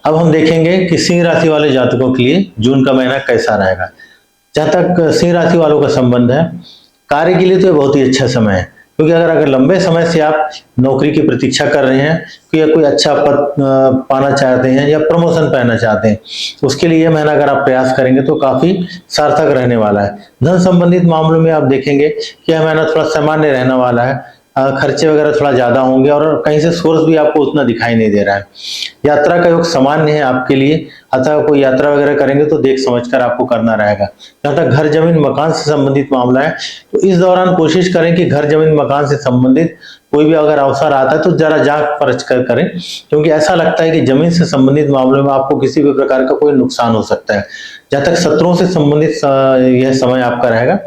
अब हम देखेंगे कि सिंह राशि वाले जातकों के लिए जून का महीना कैसा रहेगा। जहाँ तक सिंह राशि वालों का संबंध है, कार्य के लिए तो ये बहुत ही अच्छा समय है, क्योंकि अगर लंबे समय से आप नौकरी की प्रतीक्षा कर रहे हैं कि या कोई अच्छा पद पाना चाहते हैं या प्रमोशन पाना चाहते हैं, उसके लिए यह महीना अगर आप प्रयास करेंगे तो काफी सार्थक रहने वाला है। धन संबंधित मामलों में आप देखेंगे कि यह महीना थोड़ा सामान्य रहने वाला है। खर्चे वगैरह थोड़ा ज्यादा होंगे और कहीं से सोर्स भी आपको उतना दिखाई नहीं दे रहा है। यात्रा का योग सामान्य है आपके लिए, अतः कोई यात्रा वगैरह करेंगे तो देख समझकर आपको करना रहेगा। जहाँ तक घर जमीन मकान से संबंधित मामला है, तो इस दौरान कोशिश करें कि घर जमीन मकान से संबंधित कोई भी अगर अवसर आता है तो जरा जांच परख कर करें, क्योंकि ऐसा लगता है कि जमीन से संबंधित मामलों में आपको किसी भी प्रकार का कोई नुकसान हो सकता है। जहाँ तक शत्रुओं से संबंधित यह समय आपका रहेगा,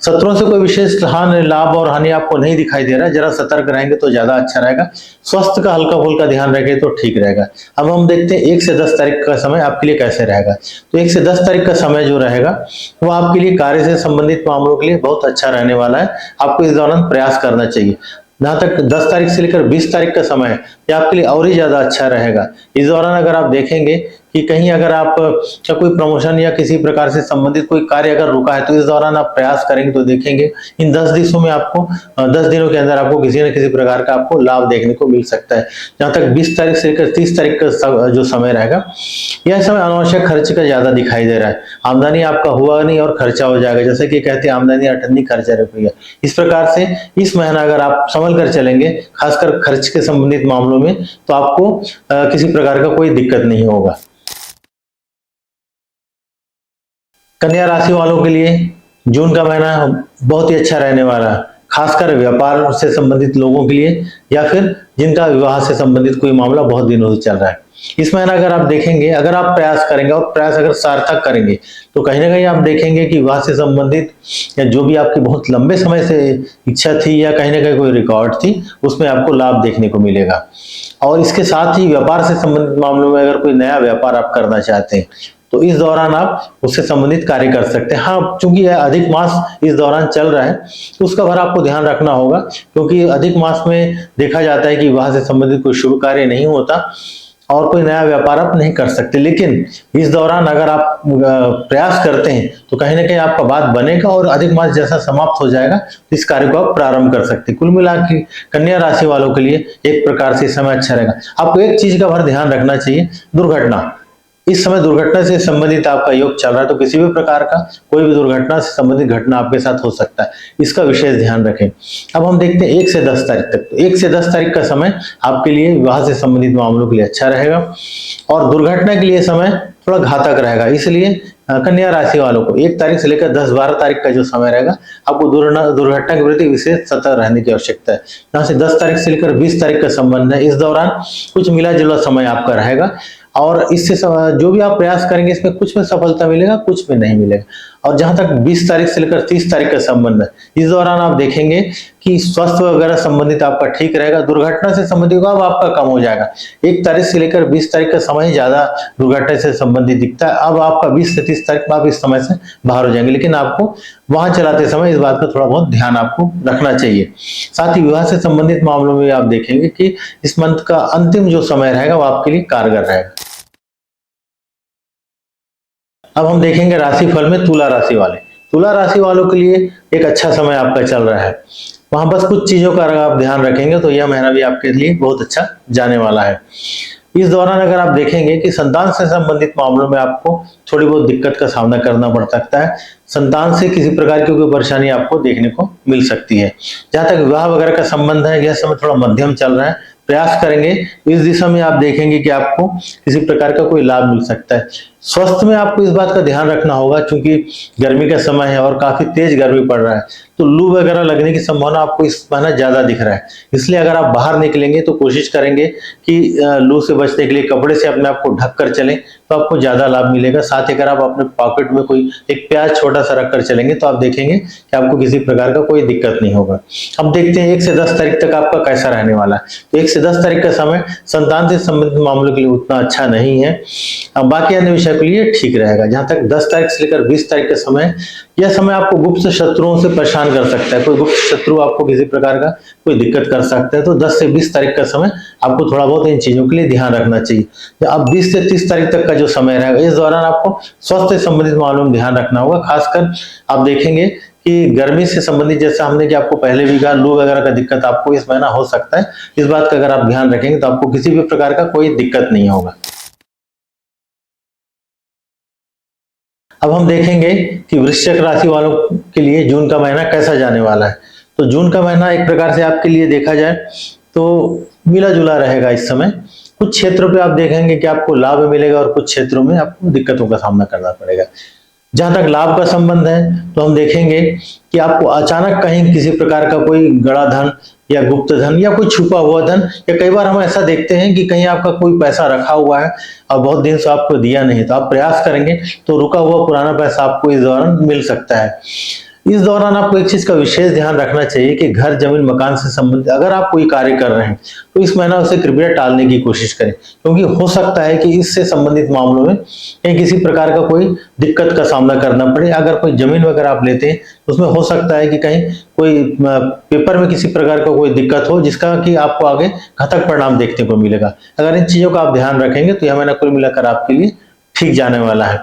शत्रुओं से कोई विशेष हानि लाभ और हानि आपको नहीं दिखाई दे रहा है, जरा सतर्क रहेंगे तो ज्यादा अच्छा रहेगा। स्वास्थ्य का हल्का फुल्का ध्यान रखें तो ठीक रहेगा। अब हम देखते हैं 1 से 10 तारीख का समय आपके लिए कैसे रहेगा। तो 1 से 10 तारीख का समय जो रहेगा वो आपके लिए कार्य से संबंधित मामलों के लिए बहुत अच्छा रहने वाला है। आपको इस दौरान प्रयास करना चाहिए। जहाँ तक 10 तारीख से लेकर 20 तारीख का समय है, ये आपके लिए और ही ज्यादा अच्छा रहेगा। इस दौरान अगर आप देखेंगे कि कहीं अगर आप का कोई प्रमोशन या किसी प्रकार से संबंधित कोई कार्य अगर रुका है, तो इस दौरान आप प्रयास करेंगे तो देखेंगे इन 10 दिनों में आपको 10 दिनों के अंदर आपको किसी न किसी प्रकार का आपको लाभ देखने को मिल सकता है। जहाँ तक 20 तारीख से लेकर 30 तारीख का जो समय रहेगा, यह समय अनावश्यक खर्च का ज्यादा दिखाई दे रहा है। आमदनी आपका हुआ नहीं और खर्चा हो जाएगा, जैसे कि कहते हैं आमदनी अठन्नी खर्चा रुपया। इस प्रकार से इस महीना अगर आप संभल कर चलेंगे, खासकर खर्च के संबंधित मामलों में, तो आपको किसी प्रकार का कोई दिक्कत नहीं होगा। कन्या राशि वालों के लिए जून का महीना बहुत ही अच्छा रहने वाला है, खासकर व्यापार से संबंधित लोगों के लिए या फिर जिनका विवाह से संबंधित कोई मामला बहुत दिनों से चल रहा है। इस महीना अगर आप देखेंगे, अगर आप प्रयास करेंगे और प्रयास अगर सार्थक करेंगे, तो कहीं ना कहीं आप देखेंगे कि विवाह से संबंधित या जो भी आपकी बहुत लंबे समय से इच्छा थी या कहीं ना कहीं कोई रिकॉर्ड थी, उसमें आपको लाभ देखने को मिलेगा। और इसके साथ ही व्यापार से संबंधित मामलों में अगर कोई नया व्यापार आप करना चाहते हैं, तो इस दौरान आप उससे संबंधित कार्य कर सकते हैं। हाँ, चूंकि यह अधिक मास इस दौरान चल रहा है, तो उसका भर आपको ध्यान रखना होगा, क्योंकि अधिक मास में देखा जाता है कि विवाह से संबंधित कोई शुभ कार्य नहीं होता और कोई नया व्यापार आप नहीं कर सकते। लेकिन इस दौरान अगर आप प्रयास करते हैं तो कहीं ना कहीं आपका बात बनेगा और अधिक मास जैसा समाप्त हो जाएगा, तो इस कार्य को आप प्रारंभ कर सकते हैं। कुल मिलाकर कन्या राशि वालों के लिए एक प्रकार से समय अच्छा रहेगा। आपको एक चीज का भर ध्यान रखना चाहिए, दुर्घटना। इस समय दुर्घटना से संबंधित आपका योग चल रहा है, तो किसी भी प्रकार का कोई भी दुर्घटना से संबंधित घटना आपके साथ हो सकता है, इसका विशेष ध्यान रखें। अब हम देखते हैं 1 से 10 तारीख तक। तो 1 से 10 तारीख का समय आपके लिए विवाह से संबंधित मामलों के लिए अच्छा रहेगा और दुर्घटना के लिए समय थोड़ा घातक रहेगा। इसलिए कन्या राशि वालों को 1 तारीख से लेकर 10-12 तारीख का जो समय रहेगा, आपको दुर्घटना के प्रति विशेष सतर्क रहने की आवश्यकता है। यहाँ से 10 तारीख से लेकर 20 तारीख का संबंध है, इस दौरान कुछ मिला जुला समय आपका रहेगा और इससे जो भी आप प्रयास करेंगे इसमें कुछ में सफलता मिलेगा, कुछ में नहीं मिलेगा। और जहां तक 20 तारीख से लेकर 30 तारीख का संबंध है, इस दौरान आप देखेंगे कि स्वास्थ्य वगैरह संबंधित आपका ठीक रहेगा, दुर्घटना से संबंधित अब आपका कम हो जाएगा। 1 तारीख से लेकर 20 तारीख का समय ज्यादा दुर्घटना से संबंधित दिखता है, अब आपका 20 से 30 तारीख में आप इस समय से बाहर हो जाएंगे। लेकिन आपको वाहन चलाते समय इस बात का थोड़ा बहुत ध्यान आपको रखना चाहिए। साथ ही विवाह से संबंधित मामलों में आप देखेंगे कि इस मंथ का अंतिम जो समय रहेगा वो आपके लिए कारगर रहेगा। अब हम देखेंगे राशिफल में तुला राशि वाले। तुला राशि वालों के लिए एक अच्छा समय आपका चल रहा है। वहां बस कुछ चीजों का अगर आप ध्यान रखेंगे तो यह महीना भी आपके लिए बहुत अच्छा जाने वाला है। इस दौरान अगर आप देखेंगे कि संतान से संबंधित मामलों में आपको थोड़ी बहुत दिक्कत का सामना करना पड़ सकता है। संतान से किसी प्रकार की कोई परेशानी आपको देखने को मिल सकती है। जहां तक विवाह वगैरह का संबंध है, यह समय थोड़ा मध्यम चल रहा है। प्रयास करेंगे इस दिशा में, आप देखेंगे कि आपको किसी प्रकार का कोई लाभ मिल सकता है। स्वास्थ्य में आपको इस बात का ध्यान रखना होगा, क्योंकि गर्मी का समय है और काफी तेज गर्मी पड़ रहा है, तो लू वगैरह लगने की संभावना आपको इस महीना ज्यादा दिख रहा है। इसलिए अगर आप बाहर निकलेंगे तो कोशिश करेंगे कि लू से बचने के लिए कपड़े से अपने आप को ढक कर चलें, तो आपको ज्यादा लाभ मिलेगा। साथ ही अगर आप अपने पॉकेट में कोई एक प्याज छोटा सा रख कर चलेंगे तो आप देखेंगे कि आपको किसी प्रकार का कोई दिक्कत नहीं होगा। अब देखते हैं 1 से 10 तारीख तक आपका कैसा रहने वाला है। तो 1 से 10 तारीख का समय संतान से संबंधित मामलों के लिए उतना अच्छा नहीं है। अब बाकी अन्य विषय के लिए ठीक रहेगा। जहां तक 10 तारीख से लेकर 20 तारीख का समय, यह समय आपको गुप्त शत्रुओं से परेशान कर सकता है। कोई गुप्त शत्रु आपको किसी प्रकार का कोई दिक्कत कर सकता है। तो 10 से 20 तारीख का समय आपको थोड़ा बहुत इन चीजों के लिए ध्यान रखना चाहिए। अब 20 से 30 तारीख तक का जो समय रहेगा, इस दौरान आपको स्वास्थ्य से संबंधित मामलों में ध्यान रखना होगा। खासकर आप देखेंगे कि गर्मी से संबंधित, जैसा हमने कि आपको पहले भी कहा, लू वगैरह का दिक्कत आपको इस महीना हो सकता है। इस बात का अगर आप ध्यान रखेंगे तो आपको किसी भी प्रकार का कोई दिक्कत नहीं होगा। अब हम देखेंगे कि वृश्चिक राशि वालों के लिए जून का महीना कैसा जाने वाला है। तो जून का महीना एक प्रकार से आपके लिए देखा जाए तो मिला जुला रहेगा। इस समय कुछ क्षेत्रों पे आप देखेंगे कि आपको लाभ मिलेगा और कुछ क्षेत्रों में आपको दिक्कतों का सामना करना पड़ेगा। जहां तक लाभ का संबंध है तो हम देखेंगे कि आपको अचानक कहीं किसी प्रकार का कोई गड़ा धन या गुप्त धन या कोई छुपा हुआ धन, या कई बार हम ऐसा देखते हैं कि कहीं आपका कोई पैसा रखा हुआ है और बहुत दिन से आपको दिया नहीं, तो आप प्रयास करेंगे तो रुका हुआ पुराना पैसा आपको इस दौरान मिल सकता है। इस दौरान आपको एक चीज का विशेष ध्यान रखना चाहिए कि घर जमीन मकान से संबंधित अगर आप कोई कार्य कर रहे हैं तो इस महीना उसे कृपया टालने की कोशिश करें, क्योंकि हो सकता है कि इससे संबंधित मामलों में कहीं किसी प्रकार का कोई दिक्कत का सामना करना पड़े। अगर कोई जमीन वगैरह आप लेते हैं तो उसमें हो सकता है कि कहीं कोई पेपर में किसी प्रकार का कोई दिक्कत हो जिसका कि आपको आगे घातक परिणाम देखने को मिलेगा। अगर इन चीजों का आप ध्यान रखेंगे तो यह महीना कुल मिलाकर आपके लिए ठीक जाने वाला है।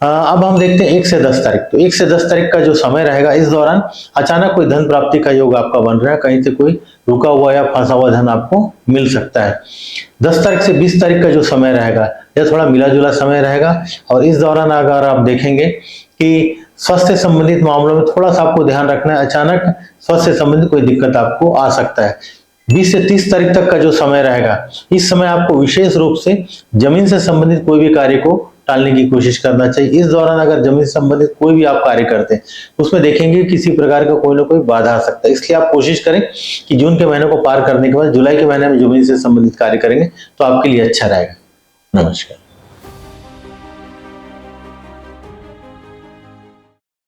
अब हम देखते हैं 1 से 10 तारीख। तो 1 से 10 तारीख का जो समय रहेगा, इस दौरान अचानक कोई धन प्राप्ति का योग आपका बन रहा है। कहीं से कोई रुका हुआ या फंसा हुआ धन आपको मिल सकता है। 10 तारीख से 20 तारीख का जो समय रहेगा, यह थोड़ा मिला जुला समय रहेगा। और इस दौरान अगर आप देखेंगे कि स्वास्थ्य संबंधित मामलों में थोड़ा सा आपको ध्यान रखना है। अचानक स्वास्थ्य संबंधित कोई दिक्कत आपको आ सकता है। 20 से 30 तारीख तक का जो समय रहेगा, इस समय आपको विशेष रूप से जमीन से संबंधित कोई भी कार्य को टालने की कोशिश करना चाहिए। इस दौरान अगर जमीन से संबंधित कोई भी आप कार्य करते हैं उसमें देखेंगे किसी प्रकार का कोई ना कोई बाधा आ सकता है। इसलिए आप कोशिश करें कि जून के महीने को पार करने के बाद जुलाई के महीने में जमीन से संबंधित कार्य करेंगे तो आपके लिए अच्छा रहेगा। नमस्कार।